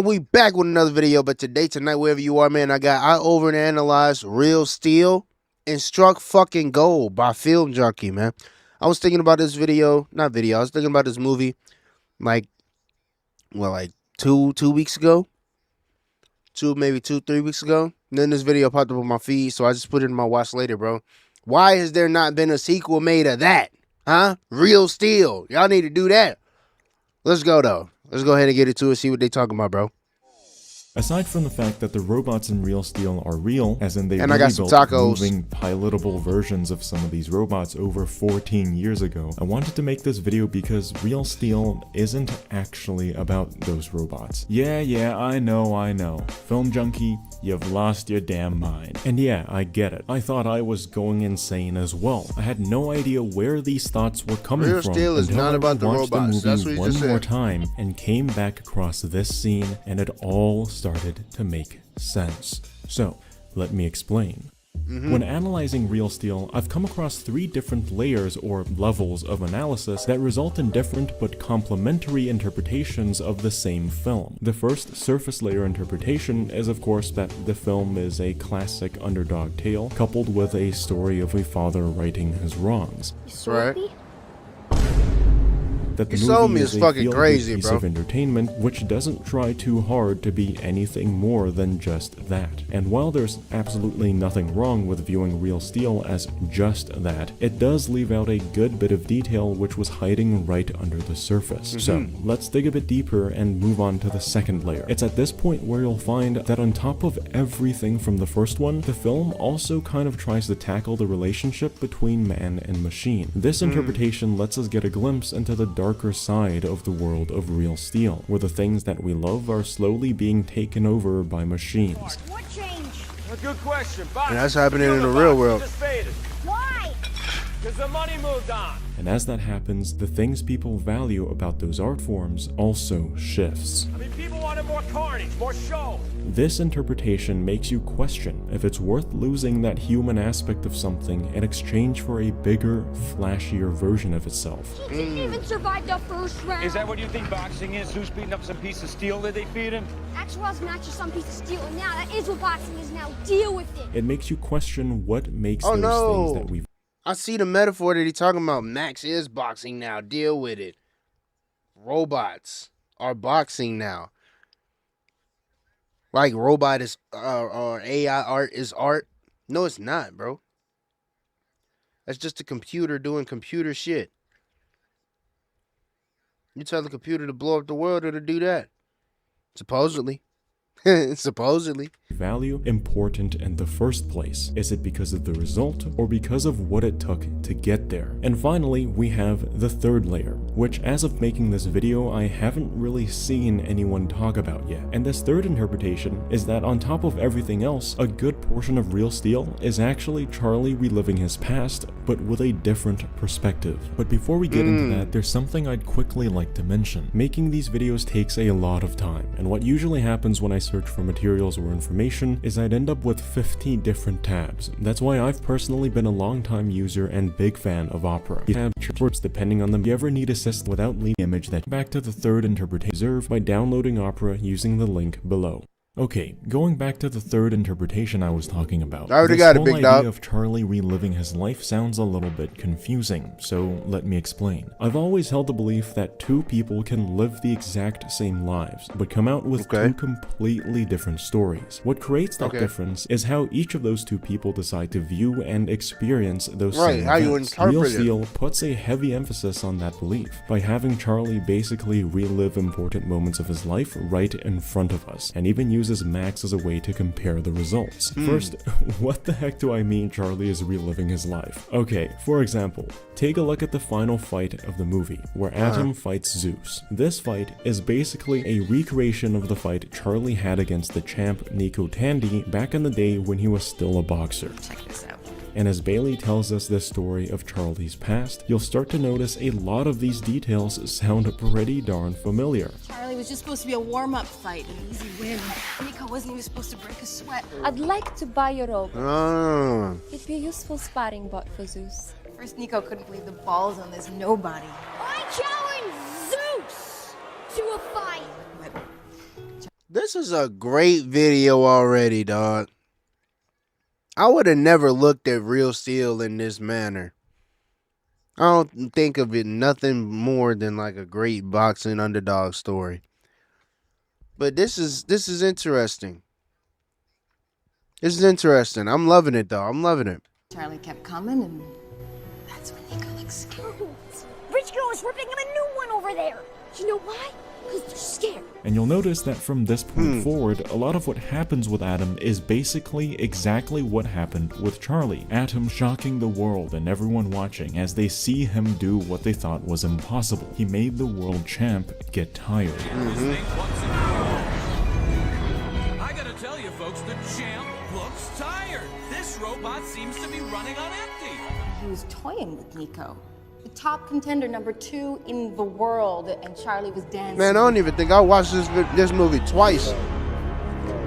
man, we back with another video. But tonight, wherever you are, man, I overanalyzed Real Steel and Struck Fucking Gold by Film Junkie, man. I was thinking about this video, I was thinking about this movie like two weeks ago. Maybe 3 weeks ago. And then this video popped up on my feed, so I just put it in my watch later, bro. Why has there not been a sequel made of that? Huh? Real Steel. Y'all need to do that. Let's go, though. Let's go ahead and get into it, see what they talking about, bro. Aside from the fact that the robots in Real Steel are real, as in they and really I got some built tacos. moving, pilotable versions of some of these robots over 14 years ago, I wanted to make this video because Real Steel isn't actually about those robots. Yeah, I know. Film Junkie, you've lost your damn mind. And yeah, I get it. I thought I was going insane as well. I had no idea where these thoughts were coming from. Real Steel is not about the robots. That's what you just said. One more time and came back across this scene, and it all started to make sense. So, let me explain. When analyzing Real Steel, I've come across 3 different layers or levels of analysis that result in different but complementary interpretations of the same film. The first surface layer interpretation is of course that the film is a classic underdog tale coupled with a story of a father righting his wrongs. Right. That the movie is a fucking crazy, piece bro. of entertainment which doesn't try too hard to be anything more than just that. And while there's absolutely nothing wrong with viewing Real Steel as just that, it does leave out a good bit of detail which was hiding right under the surface. So let's dig a bit deeper and move on to the second layer. It's at this point where you'll find that on top of everything from the first one, the film also kind of tries to tackle the relationship between man and machine. This interpretation lets us get a glimpse into the darker side of the world of Real Steel, where the things that we love are slowly being taken over by machines. What changed? A good question. And that's happening in the real world. Why? Because the money moved on. And as that happens, the things people value about those art forms also shifts. I mean, people wanted more carnage, more show. This interpretation makes you question if it's worth losing that human aspect of something in exchange for a bigger, flashier version of itself. He didn't even survive the first round. Is that what you think boxing is? Zeus beating up some piece of steel that they feed him? Actual's not just some piece of steel, and now that is what boxing is now. Deal with it. It makes you question what makes Oh, those no. things that we I see the metaphor that he's talking about. Max is boxing now. Deal with it. Robots are boxing now. Like robot is or AI art is art. No, it's not, bro. That's just a computer doing computer shit. You tell the computer to blow up the world, it'll do that. Supposedly. Supposedly. value important in the first place? Is it because of the result or because of what it took to get there? And finally, we have the third layer, which as of making this video, I haven't really seen anyone talk about yet. And this third interpretation is that on top of everything else, a good portion of Real Steel is actually Charlie reliving his past, but with a different perspective. But before we get into that, there's something I'd quickly like to mention. Making these videos takes a lot of time, and what usually happens when I search for materials or information is I'd end up with 50 different tabs. That's why I've personally been a long-time user and big fan of Opera. Tabs depending on them. If you ever need assist without leaving an image, that back to the third interpretation by downloading Opera using the link below. Okay, going back to the third interpretation I was talking about. I already got it, big dog. This whole idea of Charlie reliving his life sounds a little bit confusing, so let me explain. I've always held the belief that two people can live the exact same lives, but come out with two completely different stories. What creates that difference is how each of those two people decide to view and experience those same how you events. interpret Real it. Steel puts a heavy emphasis on that belief by having Charlie basically relive important moments of his life right in front of us, and even uses Max as a way to compare the results. First, what the heck do I mean Charlie is reliving his life? Okay, for example, take a look at the final fight of the movie, where Atom fights Zeus. This fight is basically a recreation of the fight Charlie had against the champ Nico Tandy back in the day when he was still a boxer. Check this out. And as Bailey tells us this story of Charlie's past, you'll start to notice a lot of these details sound pretty darn familiar. Charlie was just supposed to be a warm-up fight, an easy win. Nico wasn't even supposed to break a sweat. I'd like to buy your robot. Ah. It'd be a useful sparring bot for Zeus. First, Nico couldn't believe the balls on this nobody. I challenge Zeus to a fight. But This is a great video already, dog. I would have never looked at Real Steel in this manner. I don't think of it nothing more than like a great boxing underdog story. But this is interesting. This is interesting. I'm loving it though. I'm loving it. Charlie kept coming, and that's when Nico looked scared. Rich girl is ripping him a new one over there. You know why? Because they're scared. And you'll notice that from this point forward, a lot of what happens with Adam is basically exactly what happened with Charlie. Adam shocking the world and everyone watching as they see him do what they thought was impossible. He made the world champ get tired. I gotta tell you folks, the champ looks tired. This robot seems to be running on empty. He was toying with Nico. The top contender, #2 in the world, and Charlie was dancing. Man, I don't even think I watched this movie twice.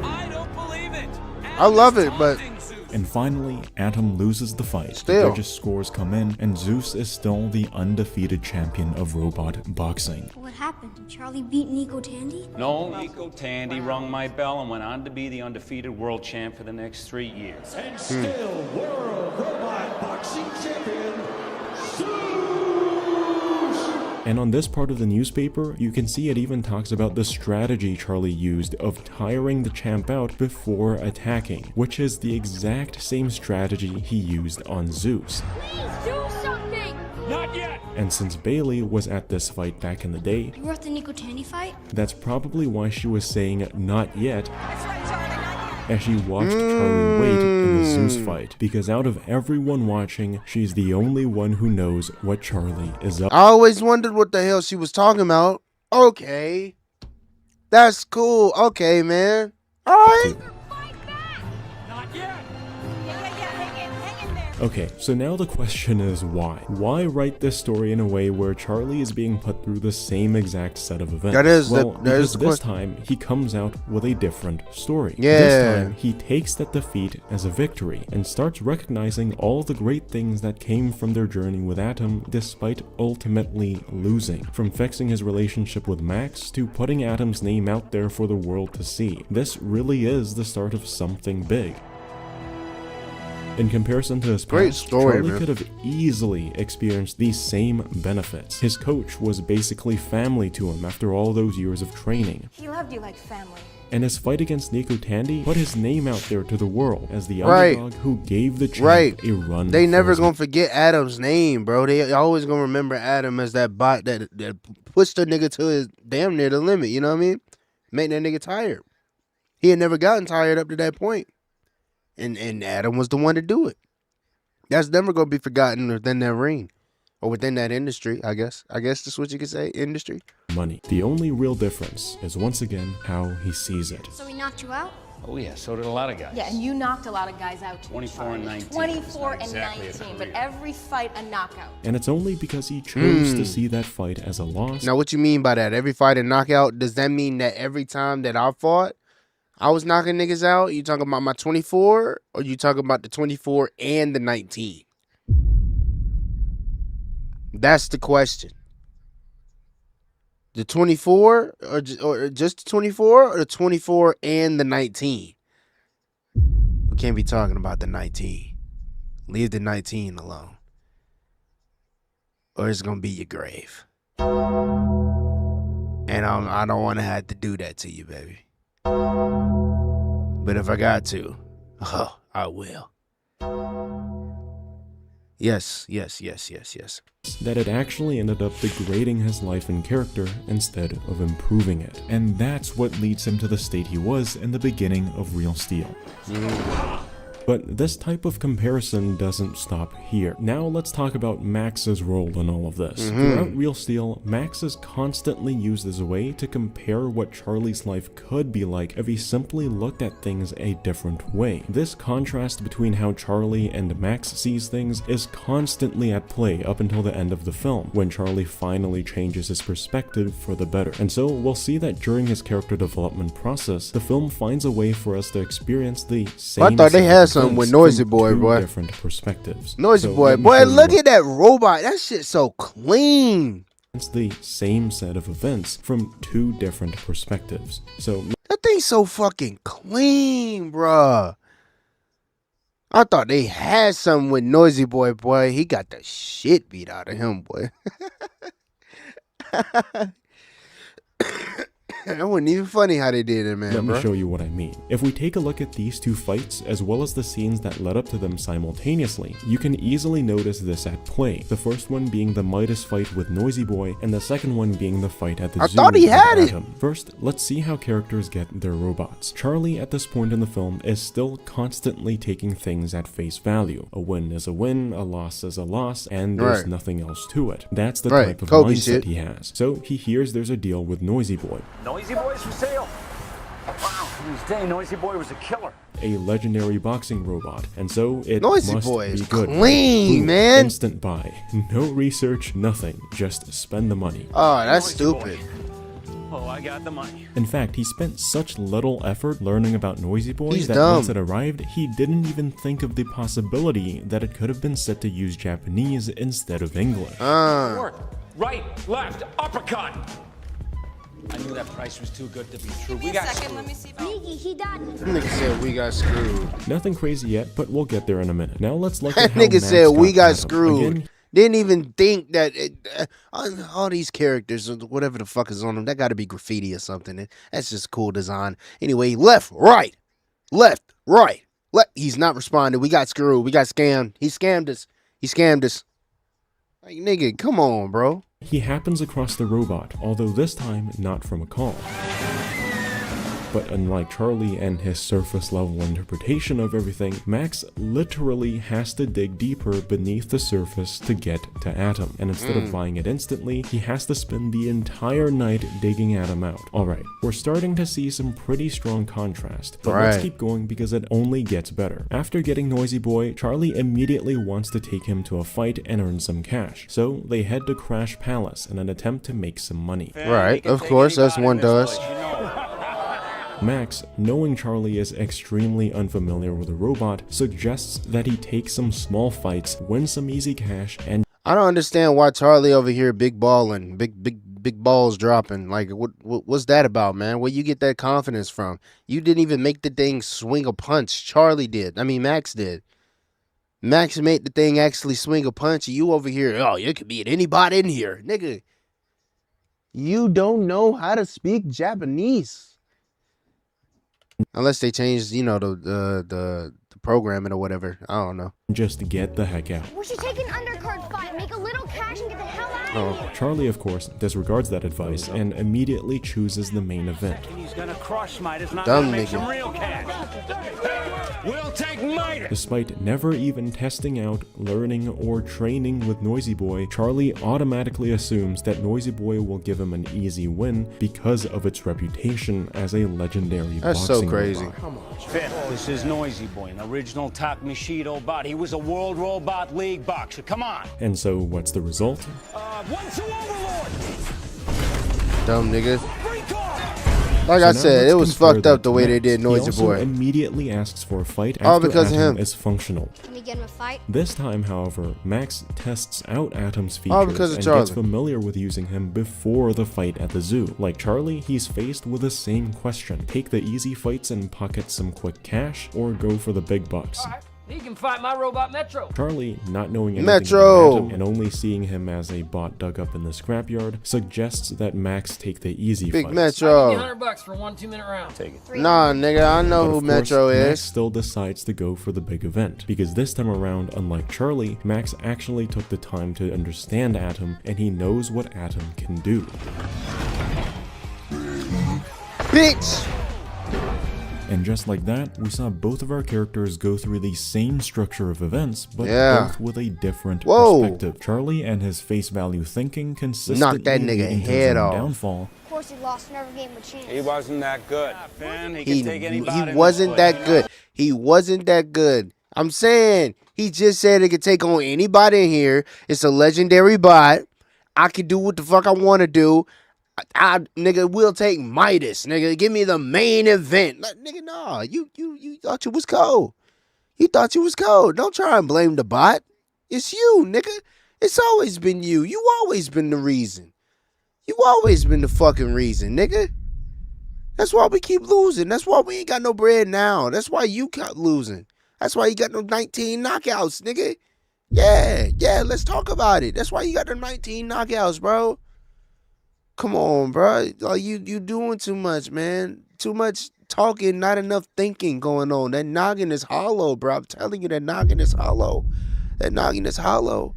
I don't believe it. I love it, but And finally, Atom loses the fight. Still. The judges' scores come in, and Zeus is still the undefeated champion of robot boxing. What happened? Did Charlie beat Nico Tandy? No, Nico Tandy rung my bell and went on to be the undefeated world champ for the next 3 years. And still world robot boxing champion, Zeus! And on this part of the newspaper, you can see it even talks about the strategy Charlie used of tiring the champ out before attacking, which is the exact same strategy he used on Zeus. Please do something! Not yet. And since Bailey was at this fight back in the day, You were at the Nico Tandy fight? that's probably why she was saying "not yet" as she watched Charlie wait in the Zeus fight, because out of everyone watching, she's the only one who knows what Charlie is up. I always wondered what the hell she was talking about. Okay. That's cool. Okay, man. All right. Not yet. Okay, so now the question is why? Why write this story in a way where Charlie is being put through the same exact set of events? That is well, that because is the this question. time he comes out with a different story. Yeah. This time he takes that defeat as a victory and starts recognizing all the great things that came from their journey with Atom despite ultimately losing. From fixing his relationship with Max to putting Atom's name out there for the world to see. This really is the start of something big. In comparison to his Great past, story, Charlie man. could have easily experienced these same benefits. His coach was basically family to him after all those years of training. He loved you like family. And his fight against Nico Tandy put his name out there to the world as the Right. underdog who gave the champ Right. a run. They for never his gonna forget Adam's name, bro. They always gonna remember Adam as that bot that pushed the nigga to his damn near the limit. You know what I mean? Made that nigga tired. He had never gotten tired up to that point, and Adam was the one to do it. That's never gonna be forgotten within that ring, or within that industry. I guess that's what you could say. Industry. money. The only real difference is once again how he sees it. So he knocked you out? Oh yeah, so did a lot of guys. Yeah, and you knocked a lot of guys out too. 24 and Charlie. 19. 24 and It's not exactly a 19, but career. every fight a knockout. And it's only because he chose to see that fight as a loss. Now, what you mean by that? Every fight and knockout? Does that mean that every time that I fought, I was knocking niggas out? You talking about my 24, or you talking about the 24 and the 19? That's the question. The 24, or just the 24, or the 24 and the 19? We can't be talking about the 19. Leave the 19 alone, or it's gonna be your grave. And I don't want to have to do that to you, baby. But if I got to, oh, I will. Yes. That it actually ended up degrading his life and character instead of improving it. And that's what leads him to the state he was in the beginning of Real Steel. But this type of comparison doesn't stop here. Now let's talk about Max's role in all of this. Throughout Real Steel, Max is constantly used as a way to compare what Charlie's life could be like if he simply looked at things a different way. This contrast between how Charlie and Max sees things is constantly at play up until the end of the film, when Charlie finally changes his perspective for the better. And so we'll see that during his character development process, the film finds a way for us to experience the same I thought they set had of something with events Noisy from Boy, two boy. different perspectives. Noisy So boy. let me Boy, show you look what- at that robot. That shit's so clean. It's the same set of events from two different perspectives. So That thing's so fucking clean, bruh. I thought they had something with Noisy Boy, boy. He got the shit beat out of him, boy. That wasn't even funny how they did it, man. Let me show you what I mean. If we take a look at these two fights, as well as the scenes that led up to them simultaneously, you can easily notice this at play. The first one being the Midas fight with Noisy Boy, and the second one being the fight at the zoo. I thought he had it. Atom. First, let's see how characters get their robots. Charlie, at this point in the film, is still constantly taking things at face value. A win is a win, a loss is a loss, and there's nothing else to it. That's the type of Kobe mindset shit. he has. So he hears there's a deal with Noisy Boy. Noisy Boy's for sale. Wow, in his day, Noisy Boy was a killer. A legendary boxing robot, and so it Noisy must Boy is be good. clean, Boom, man. Instant buy. No research, nothing. Just spend the money. Oh, that's stupid. Oh, I got the money. In fact, he spent such little effort learning about Noisy Boy He's that dumb. once it arrived, he didn't even think of the possibility that it could have been set to use Japanese instead of English. Work. Right, left, uppercut. I knew that price was too good to be true. We got screwed. Nigga, he died. Nigga said we got screwed. Nothing crazy yet, but we'll get there in a minute. Now let's look at That how nigga Max said we got Atom. screwed. Again, Didn't even think that all these characters, whatever the fuck is on them, that got to be graffiti or something. That's just cool design. Anyway, left, right. He's not responding. We got screwed. We got scammed. He scammed us. Like, nigga, come on, bro. he happens across the robot, although this time not from a call. But unlike Charlie and his surface level interpretation of everything, Max literally has to dig deeper beneath the surface to get to Atom. And instead of buying it instantly, he has to spend the entire night digging Atom out. Alright, we're starting to see some pretty strong contrast, but let's keep going because it only gets better. After getting Noisy Boy, Charlie immediately wants to take him to a fight and earn some cash. So they head to Crash Palace in an attempt to make some money. Right, of course, as one does. Max, knowing Charlie is extremely unfamiliar with the robot, suggests that he take some small fights, win some easy cash, and I don't understand why Charlie over here big balling, big balls dropping. Like, what's that about, man? Where you get that confidence from? You didn't even make the thing swing a punch. Charlie did. I mean, Max did. Max made the thing actually swing a punch. And you over here, oh, you could beat anybody in here, nigga. You don't know how to speak Japanese. Unless they changed, you know, the programming or whatever. I don't know. just get the heck out. We should take an undercard fight, make a little cash, and get the hell out of here. Charlie, of course, disregards that advice and immediately chooses the main event. He's gonna crush Midas, not Dumb gonna make nigga. some real cash. We'll take Midas. Despite never even testing out, learning, or training with Noisy Boy, Charlie automatically assumes that Noisy Boy will give him an easy win because of its reputation as a legendary That's boxing so crazy. robot. Fifth, this is Noisy Boy, an original Takmishido bot. He was a World Robot League boxer. Come on. And so what's the result? 1-2 Overlord. Dumb nigga. Freak off. Like So I now said, let's it was confer fucked up that the way they Max, did he Noisy also Boy. immediately asks for a fight All after because of Atom him. is functional. Can we get him a fight? This time, however, Max tests out Atom's All features because of and Charlie. gets familiar with using him before the fight at the zoo. Like Charlie, he's faced with the same question. Take the easy fights and pocket some quick cash, or go for the big bucks. He can fight my robot Metro. Charlie, not knowing anything Metro! about Atom and only seeing him as a bot dug up in the scrapyard, suggests that Max take the easy Big fights. Metro. $100 for 1 2-minute round. Take it. Nah, nigga, I know But who of Metro course, Max is. still decides to go for the big event, because this time around, unlike Charlie, Max actually took the time to understand Atom, and he knows what Atom can do. Bitch! And just like that, we saw both of our characters go through the same structure of events, but Yeah. both with a different Whoa. perspective. Charlie and his face value thinking consistently Knocked that nigga leading to his head own off. downfall. Of course, he lost. Never gave him a chance. He wasn't that good. Finn, he He can take anybody. in this wasn't place, that you know? good. He wasn't that good. I'm saying, he just said it could take on anybody in here. It's a legendary bot. I can do what the fuck I want to do. Nigga, we'll take Midas. Nigga, give me the main event. Like, nigga, nah, you thought you was cold. You thought you was cold. Don't try and blame the bot. It's you, nigga. It's always been you. You always been the reason. You always been the fucking reason, nigga. That's why we keep losing. That's why we ain't got no bread now. That's why you kept losing. That's why you got no 19 knockouts, nigga. Yeah, let's talk about it. That's why you got the 19 knockouts, bro. Come on, bro. Like, you doing too much, man. Too much talking, not enough thinking going on. That noggin is hollow, bro. I'm telling you, that noggin is hollow. That noggin is hollow.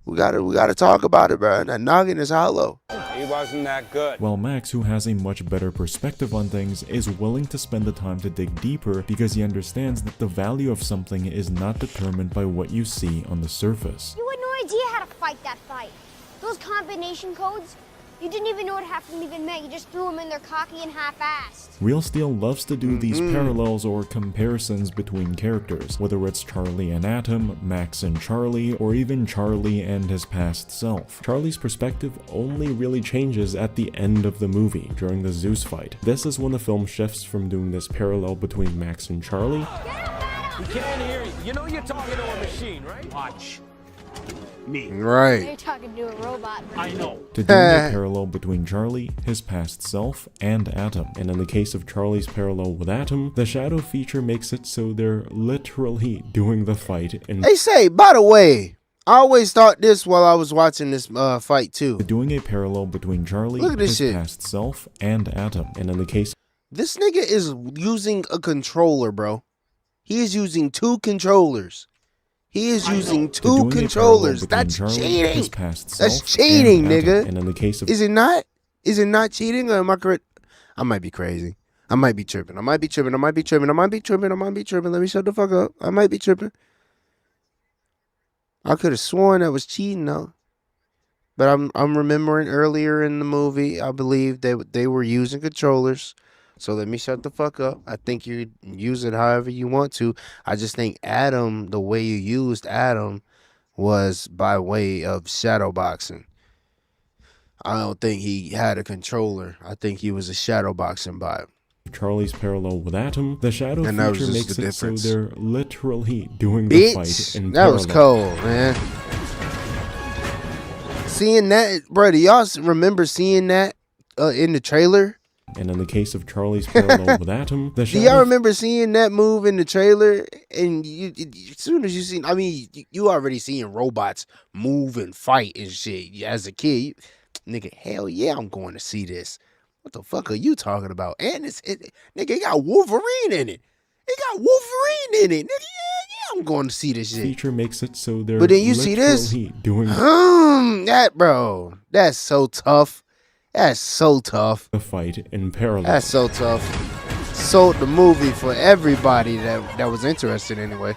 We gotta talk about it, bro. That noggin is hollow. He wasn't that good. While Max, who has a much better perspective on things, is willing to spend the time to dig deeper because he understands that the value of something is not determined by what you see on the surface. You had no idea how to fight that fight. Those combination codes, you didn't even know what half of them even meant. You just threw them in there cocky and half-assed. Real Steel loves to do these parallels or comparisons between characters, whether it's Charlie and Atom, Max and Charlie, or even Charlie and his past self. Charlie's perspective only really changes at the end of the movie, during the Zeus fight. This is when the film shifts from doing this parallel between Max and Charlie. He can't hear you. You know you're talking to a machine, right? Watch. Right. You're talking to a robot. I know. To doing a parallel between Charlie, his past self, and Atom. And in the case of Charlie's parallel with Atom, the shadow feature makes it so they're literally doing the fight in— They say, by the way, I always thought this while I was watching this fight too. doing a parallel between Charlie, Look at this his shit. past self, and Atom. And in the case— This nigga is using a controller, bro. He is using 2 controllers. He is using to 2 doing a parallel controllers. between That's Charlie, cheating. his past That's self, cheating, and Atom. nigga. And in the case of— Is it not? Is it not cheating, or am I correct? I might be crazy. I might be tripping. I might be tripping. Let me shut the fuck up. I might be tripping. I could have sworn that was cheating though. But I'm remembering earlier in the movie, I believe they were using controllers. So let me shut the fuck up. I think you use it however you want to. I just think Adam, the way you used Adam, was by way of shadow boxing. I don't think he had a controller. I think he was a shadow boxing bot. Charlie's parallel with Atom, the shadow And that was feature just makes the it so difference. they're literally doing the fight Bitch, in that parallel. was cold, man. Seeing that, bro, do y'all remember seeing that in the trailer? And in the case of Charlie's parallel with Atom, the Do shadow— y'all remember seeing that move in the trailer? And as soon as you seen, I mean, you already seeing robots move and fight and shit as a kid. Nigga, hell yeah, I'm going to see this. What the fuck are you talking about? And nigga, it got Wolverine in it. It got Wolverine in it. Nigga, yeah, I'm going to see this shit. feature makes it so they're But then you see this? doing Bro, that's so tough. That's so tough. the fight in parallel. That's so tough. Sold the movie for everybody that was interested anyway.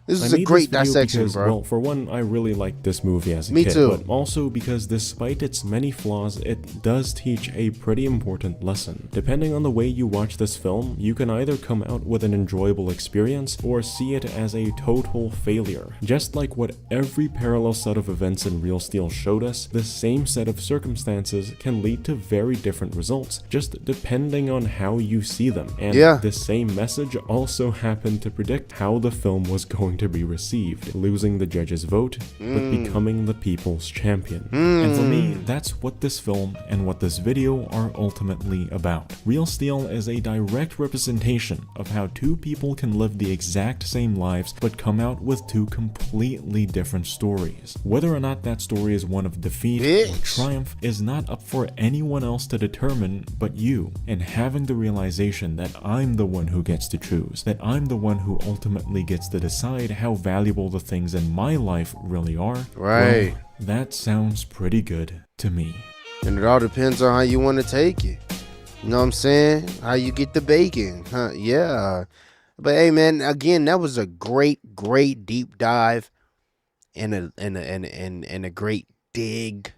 This is I a made great this video dissection, because, bro. well, for one, I really liked this movie as a Me kid, too. but also because despite its many flaws, it does teach a pretty important lesson. Depending on the way you watch this film, you can either come out with an enjoyable experience or see it as a total failure. Just like what every parallel set of events in Real Steel showed us, the same set of circumstances can lead to very different results, just depending on how you see them. And Yeah. the same message also happened to predict how the film was going to be received, losing the judges' vote, but becoming the people's champion. And for me, that's what this film and what this video are ultimately about. Real Steel is a direct representation of how 2 people can live the exact same lives but come out with 2 completely different stories. Whether or not that story is one of defeat or Bitch. triumph is not up for anyone else to determine but you. And having the realization that I'm the one who gets to choose, that I'm the one who ultimately gets to decide how valuable the things in my life really are, Right. well, that sounds pretty good to me. And it all depends on how you want to take it. You know what I'm saying? How you get the bacon. Huh? Yeah. But hey, man, again, that was a great deep dive and a great dig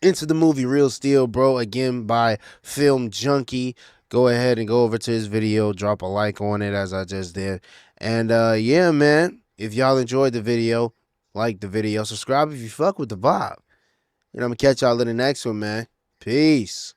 into the movie Real Steel, bro. Again, by Film Junkie. Go ahead and go over to his video, drop a like on it as I just did. And yeah, man, if y'all enjoyed the video, like the video, subscribe if you fuck with the vibe. And I'm gonna catch y'all in the next one, man. Peace.